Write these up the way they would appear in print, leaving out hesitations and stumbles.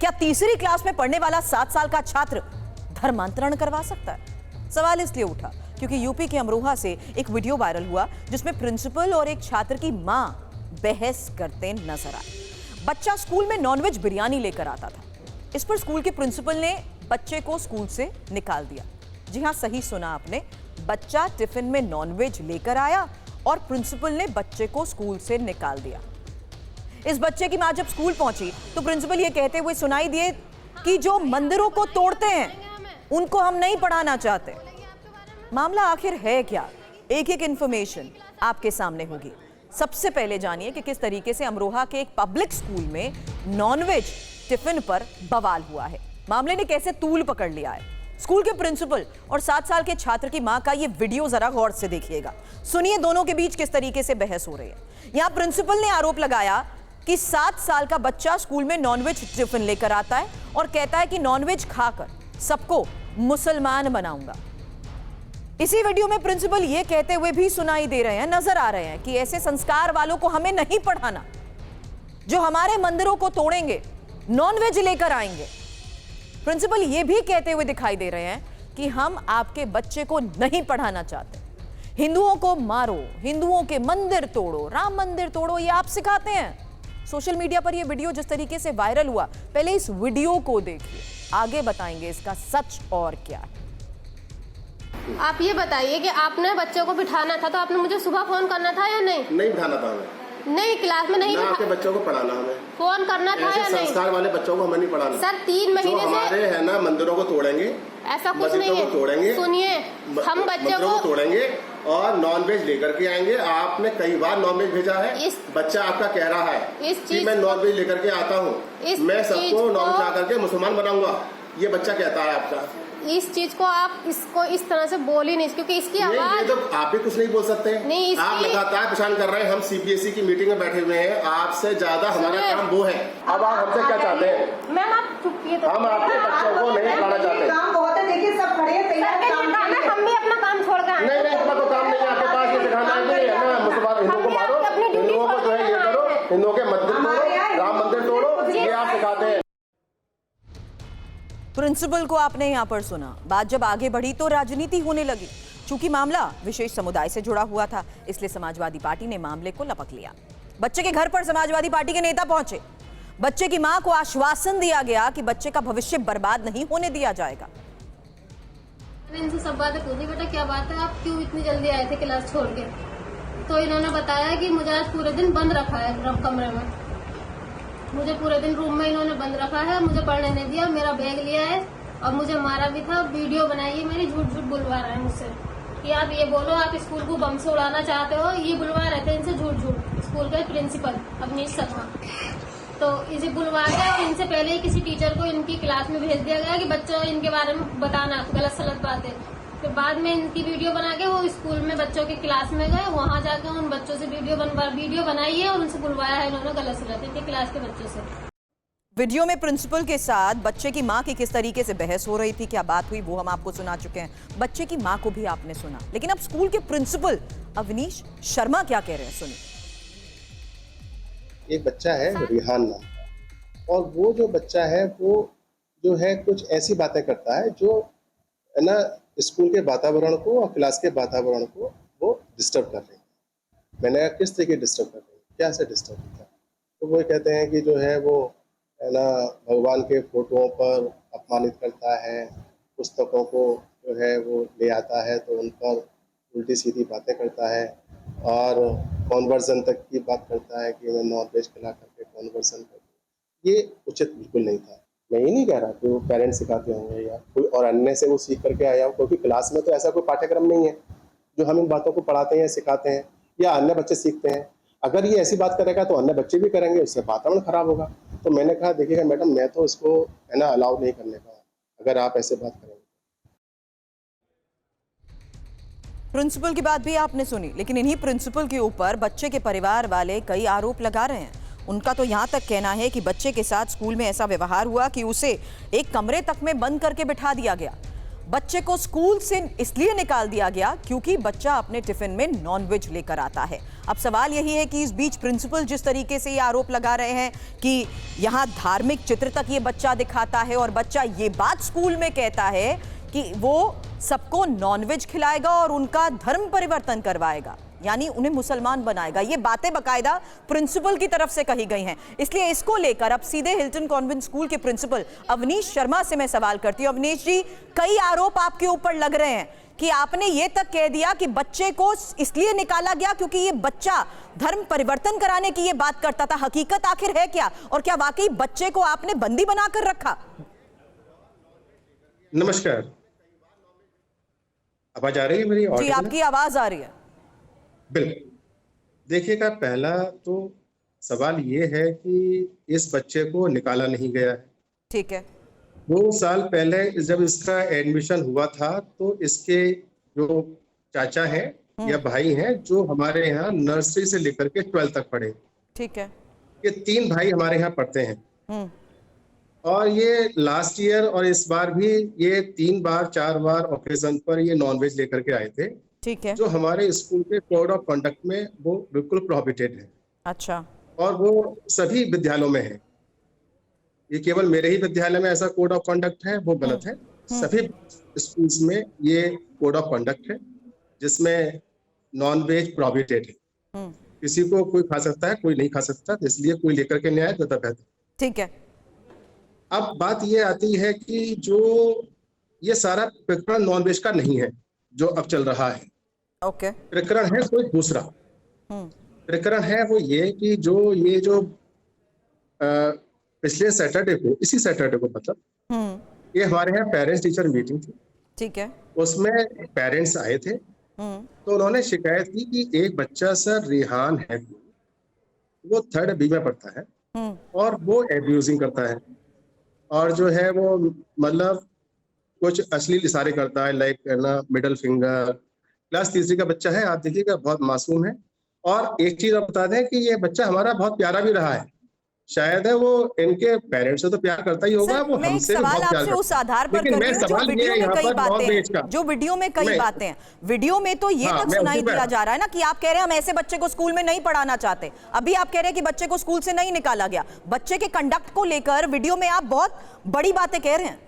क्या तीसरी क्लास में पढ़ने वाला 7 साल का छात्र धर्मांतरण करवा सकता है? सवाल इसलिए उठा क्योंकि यूपी के अमरोहा से एक वीडियो वायरल हुआ जिसमें प्रिंसिपल और एक छात्र की मां बहस करते नजर आए। बच्चा स्कूल में नॉनवेज बिरयानी लेकर आता था। इस पर स्कूल के प्रिंसिपल ने बच्चे को स्कूल से निकाल दिया। जी हां, सही सुना आपने, बच्चा टिफिन में नॉनवेज लेकर आया और प्रिंसिपल ने बच्चे को स्कूल से निकाल दिया। इस बच्चे की मां जब स्कूल पहुंची तो प्रिंसिपल ये कहते हुए सुनाई दिए कि जो मंदिरों को तोड़ते हैं उनको हम नहीं पढ़ाना चाहते। मामला आखिर है क्या? एक एक इंफॉर्मेशन आपके सामने होगी। सबसे पहले जानिए कि किस तरीके से अमरोहा के एक पब्लिक स्कूल में नॉनवेज टिफिन पर बवाल हुआ है। मामले ने कैसे तूल पकड़ लिया है। स्कूल के प्रिंसिपल और 7 साल के छात्र की मां का यह वीडियो जरा गौर से देखिएगा। सुनिए दोनों के बीच किस तरीके से बहस हो रही है। यहां प्रिंसिपल ने आरोप लगाया कि 7 साल का बच्चा स्कूल में नॉनवेज टिफिन लेकर आता है और कहता है कि नॉनवेज खाकर सबको मुसलमान बनाऊंगा। इसी वीडियो में प्रिंसिपल यह कहते हुए भी सुनाई दे रहे हैं, नजर आ रहे हैं कि ऐसे संस्कार वालों को हमें नहीं पढ़ाना, जो हमारे मंदिरों को तोड़ेंगे, नॉनवेज लेकर आएंगे। प्रिंसिपल यह भी कहते हुए दिखाई दे रहे हैं कि हम आपके बच्चे को नहीं पढ़ाना चाहते। हिंदुओं को मारो, हिंदुओं के मंदिर तोड़ो, राम मंदिर तोड़ो, ये आप सिखाते हैं। सोशल मीडिया पर यह वीडियो जिस तरीके से वायरल हुआ, पहले इस वीडियो को देखिए, आगे बताएंगे इसका सच और क्या है। आप ये बताइए कि आपने बच्चों को बिठाना था तो आपने मुझे सुबह फोन करना था या नहीं? नहीं बिठाना था हमें। नहीं, क्लास में नहीं आपके बच्चों को पढ़ाना हमें। फोन करना था या नहीं? संस्कार वाले बच्चों को हमें नहीं पढ़ाना। सर 3 महीने से हमारे है ना, मंदिरों को तोड़ेंगे, ऐसा कुछ नहीं है। तोड़ेंगे, सुनिए, हम बच्चों को तोड़ेंगे और नॉनवेज लेकर के आएंगे। आपने कई बार नॉनवेज भेजा है। बच्चा आपका कह रहा है इस चीज मैं नॉनवेज लेकर के आता हूँ, मैं सबको नॉनवेज ला करके मुसलमान बनाऊंगा, ये बच्चा कहता है आपका। इस चीज को आप इसको इस तरह से बोल ही नहीं, क्योंकि इसकी आवाज तो आप भी कुछ नहीं बोल सकते। नहीं, आप लगातार परेशान कर रहे हैं। हम सीबीएसई की मीटिंग में बैठे हुए हैं, आपसे ज्यादा हमारा काम वो है। अब आप हमसे क्या चाहते हैं? मैम आप चुपिए तो। हम आपके बच्चों को नहीं पढ़ाना चाहते। काम बहुत है, देखिए सब खड़े हैं तैयार। हम भी अपना काम छोड़ गए। नहीं, हमारा तो काम नहीं है आपके पास ये सिखाना है ना, मुसलमान हिंदुओं को मारो, हिंदुओं को जो है ये करो, हिंदुओं के मंदिर तोड़ो, राम मंदिर तोड़ो, ये आप सिखाते हैं। प्रिंसिपल को आपने यहां पर सुना। बात जब आगे बढ़ी तो राजनीति होने लगी। चूंकि मामला विशेष समुदाय से जुड़ा हुआ था, इसलिए समाजवादी पार्टी ने मामले को लपक लिया। बच्चे के घर पर समाजवादी पार्टी के नेता पहुंचे। बच्चे की मां को आश्वासन दिया गया कि बच्चे का भविष्य बर्बाद नहीं होने दिया जाएगा। मैंने इनसे सब बातें पूछी, बेटा क्या बात है, आप क्यों इतनी जल्दी आए थे क्लास छोड़ के? तो इन्होंने बताया कि मुझे आज पूरे दिन बंद रखा है कमरे में, मुझे पूरे दिन रूम में इन्होंने बंद रखा है, मुझे पढ़ने नहीं दिया, मेरा बैग लिया है और मुझे मारा भी था। वीडियो बनाई है मेरी, झूठ झूठ बुलवा रहा है मुझसे कि आप ये बोलो आप स्कूल को बम से उड़ाना चाहते हो। ये बुलवा रहे थे इनसे झूठ झूठ, स्कूल के प्रिंसिपल अवनीश शर्मा। तो इसे बुलवा के और इनसे पहले ही किसी टीचर को इनकी क्लास में भेज दिया गया कि बच्चों इनके बारे में बताना गलत सलत बातें। फिर बाद में इनकी वीडियो बना के वो स्कूल में बच्चों की क्लास में गए, वहां जाकर उन बच्चों से वीडियो बनाई है और उनसे बुलवाया है इन्होंने गलत सलत इनके क्लास के बच्चों से। वीडियो में प्रिंसिपल के साथ बच्चे की मां की किस तरीके से बहस हो रही थी, क्या बात हुई, वो हम आपको सुना चुके हैं। बच्चे की मां को भी आपने सुना, लेकिन अब स्कूल के प्रिंसिपल अवनीश शर्मा क्या कह रहे हैं, सुनिए। एक बच्चा है रिहान नाम का, और वो जो बच्चा है वो जो है कुछ ऐसी बातें करता है जो है ना स्कूल के वातावरण को और क्लास के वातावरण को वो डिस्टर्ब कर रही है। मैंने कहा किस तरीके डिस्टर्ब कर रही है, क्या से डिस्टर्ब होता है? तो वो कहते हैं कि जो है वो है ना भगवान के फोटोओं पर अपमानित करता है, पुस्तकों को जो है वो ले आता है तो उन पर उल्टी सीधी बातें करता है, और कॉन्वर्जन तक की बात करता है कि मैं नॉनवेज खिला करके कॉन्वर्जन कर। ये उचित बिल्कुल नहीं था। मैं ये नहीं कह रहा कि वो पेरेंट्स सिखाते होंगे या कोई और अन्य से वो सीख करके आया हो, क्योंकि क्लास में तो ऐसा कोई पाठ्यक्रम नहीं है जो हम इन बातों को पढ़ाते हैं, सिखाते हैं या अन्य बच्चे सीखते हैं। अगर ये ऐसी बात करेगा तो अन्य बच्चे भी करेंगे, उससे वातावरण खराब होगा। तो मैंने कहा देखिएगा मैडम, मैं तो इसको है ना अलाउ नहीं करने का, अगर आप ऐसे बात करेंगे। प्रिंसिपल की बात भी आपने सुनी, लेकिन इन्हीं प्रिंसिपल के ऊपर बच्चे के परिवार वाले कई आरोप लगा रहे हैं। उनका तो यहां तक कहना है कि बच्चे के साथ स्कूल में ऐसा व्यवहार हुआ कि उसे एक कमरे तक में बंद करके बिठा दिया गया। बच्चे को स्कूल से इसलिए निकाल दिया गया क्योंकि बच्चा अपने टिफिन में नॉनवेज लेकर आता है। अब सवाल यही है कि इस बीच प्रिंसिपल जिस तरीके से ये आरोप लगा रहे हैं कि यहां धार्मिक चित्र तक ये बच्चा दिखाता है और बच्चा ये बात स्कूल में कहता है कि वो सबको नॉनवेज खिलाएगा और उनका धर्म परिवर्तन करवाएगा, यानी उन्हें मुसलमान बनाएगा, ये बातें बकायदा प्रिंसिपल की तरफ से कही गई हैं। इसलिए इसको लेकर अब सीधे हिल्टन कॉन्वेंट स्कूल के प्रिंसिपल अवनीश शर्मा से मैं सवाल करती हूँ। अवनीश जी, कई आरोप आपके ऊपर लग रहे हैं कि आपने ये तक कह दिया कि बच्चे को इसलिए निकाला गया क्योंकि ये बच्चा धर्म परिवर्तन कराने की ये बात करता था। हकीकत आखिर है क्या, और क्या वाकई बच्चे को आपने बंदी बनाकर रखा? नमस्कार, आवाज आ रही है मेरी? जी, आपकी आवाज आ रही है। बिल्कुल। देखिएगा, पहला तो सवाल ये है कि इस बच्चे को निकाला नहीं गया है। ठीक है। 2 साल पहले जब इसका एडमिशन हुआ था तो इसके जो चाचा हैं या भाई हैं जो हमारे यहाँ नर्सरी से लेकर के 12 तक पढ़े, ठीक है, ये 3 भाई हमारे यहाँ पढ़ते हैं। और ये लास्ट ईयर और इस बार भी ये 3 बार 4 बार ओकेजन पर ये नॉनवेज लेकर के आए थे। ठीक है। जो हमारे स्कूल के कोड ऑफ कंडक्ट में वो बिल्कुल प्रोहिबिटेड है। अच्छा। और वो सभी विद्यालयों में है, ये केवल मेरे ही विद्यालय में ऐसा कोड ऑफ कंडक्ट है, वो गलत है। सभी स्कूल्स में ये कोड ऑफ कंडक्ट है जिसमें नॉनवेज प्रोहिबिटेड है। किसी को कोई खा सकता है, कोई नहीं खा सकता, इसलिए कोई लेकर के नहीं आए तो बेहतर। ठीक है। अब बात ये आती है कि जो ये सारा प्रकरण नॉनवेज का नहीं है जो अब चल रहा है। ओके। प्रकरण है कोई दूसरा। प्रकरण है वो ये कि ये जो पिछले सैटरडे को, इसी सैटरडे को मतलब, ये हमारे यहाँ पेरेंट्स टीचर मीटिंग थी। ठीक है। उसमें पेरेंट्स आए थे तो उन्होंने शिकायत की कि एक बच्चा सर रेहान है, वो 3rd B में पढ़ता है और वो एब्यूजिंग करता है और जो है वो मतलब कुछ अश्लील इशारे करता है, लाइक ना मिडल फिंगर। क्लास 3री का बच्चा है, आप देखिएगा, बहुत मासूम है। और एक चीज आप बता दें कि ये बच्चा हमारा बहुत प्यारा भी रहा है। शायद है वो इनके पेरेंट्स से तो प्यार करता ही होगा, वो हमसे भी बहुत प्यार करता है। उस आधार पर लेकिन मैं सवाल ये है यहाँ पर नॉनवेज का, जो वीडियो में कई बातें हैं, वीडियो में तो ये तक सुनाई दिया जा रहा है ना कि आप कह रहे हैं हम ऐसे बच्चे को स्कूल में नहीं पढ़ाना चाहते। अभी आप कह रहे हैं कि बच्चे को स्कूल से नहीं निकाला गया। बच्चे के कंडक्ट को लेकर वीडियो में आप बहुत बड़ी बातें कह रहे हैं।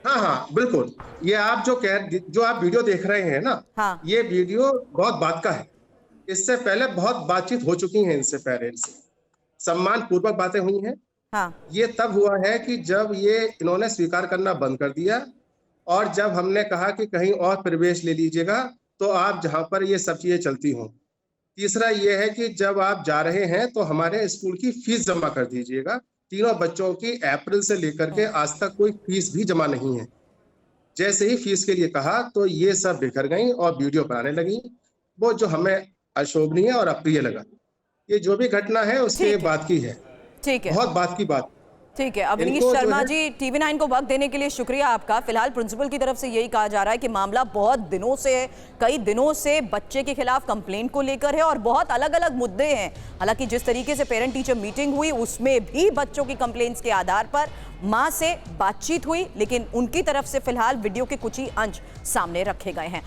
हाँ, बिल्कुल। ये आप जो आप वीडियो देख रहे हैं ना, हाँ। ये वीडियो बहुत बात का है। इससे पहले बहुत बातचीत हो चुकी है इनसे, पेरेंट्स से सम्मान पूर्वक बातें हुई हैं। हाँ। ये तब हुआ है कि जब ये इन्होंने स्वीकार करना बंद कर दिया और जब हमने कहा कि कहीं और प्रवेश ले लीजिएगा तो आप जहां पर ये सब चीजें चलती हों। तीसरा ये है कि जब आप जा रहे हैं तो हमारे स्कूल की फीस जमा कर दीजिएगा। तीनों बच्चों की अप्रैल से लेकर के आज तक कोई फीस भी जमा नहीं है। जैसे ही फीस के लिए कहा तो ये सब बिखर गई और वीडियो बनाने लगी, वो जो हमें अशोभनीय और अप्रिय लगा। ये जो भी घटना है उसके बाद की है। ठीक है, बहुत बात की बात। ठीक है। अवनीश शर्मा जी, TV9 को वक्त देने के लिए शुक्रिया आपका। फिलहाल प्रिंसिपल की तरफ से यही कहा जा रहा है कि मामला बहुत दिनों से है, कई दिनों से बच्चे के खिलाफ कंप्लेंट को लेकर है और बहुत अलग अलग मुद्दे हैं। हालांकि जिस तरीके से पेरेंट टीचर मीटिंग हुई उसमें भी बच्चों की कंप्लेंट्स के आधार पर मां से बातचीत हुई, लेकिन उनकी तरफ से फिलहाल वीडियो के कुछ ही अंश सामने रखे गए हैं।